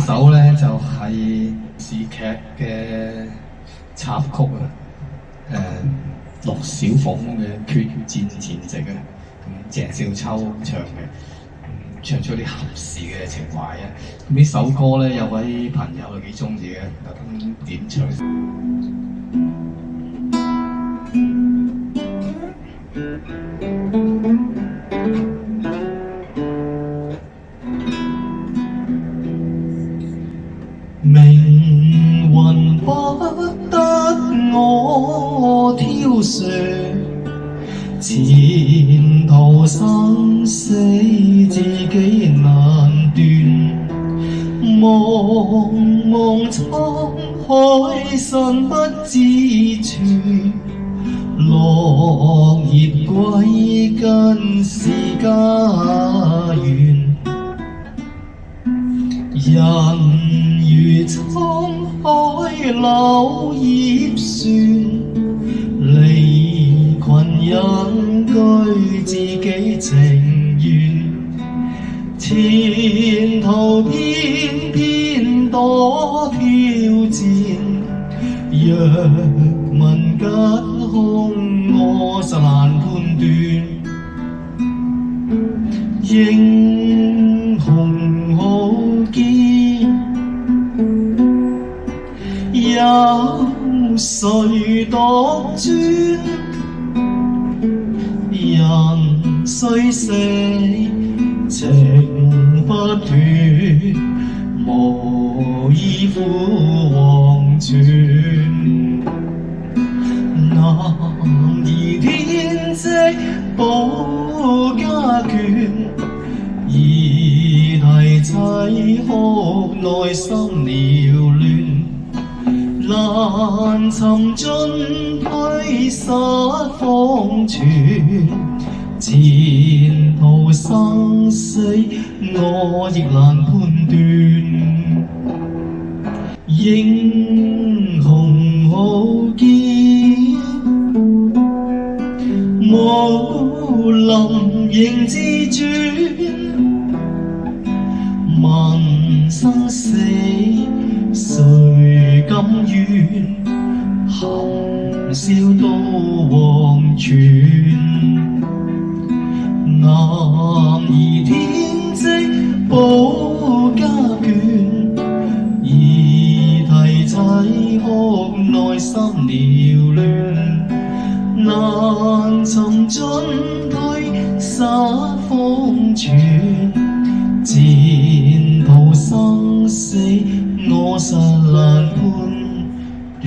首咧就係視劇嘅插曲啊，陸小鳳嘅《決戰前夕》啊，咁鄭少秋唱嘅，唱出啲合時嘅情懷啊！咁呢首歌咧有位朋友係幾中意嘅，特登點唱。命運不得我挑選，前途生死自己難斷。茫茫滄海身不知處，落葉歸根是家園。人如滄海柳葉船，離群隱居自己情願。前途偏偏多挑戰，若問吉凶我實難判斷。英雄好見，有誰獨尊？人雖死情不斷，無依附黃泉。男兒天職保家眷，兒啼凄哭內心繚亂。難尋進退失方寸，前途生死我亦難判斷。英雄好見，武林仍自尊。問生死誰甘願？含笑到黃泉。男兒天職保家眷，兒啼凄哭內心繚亂。難尋進退失方寸，前途生死我實難判斷。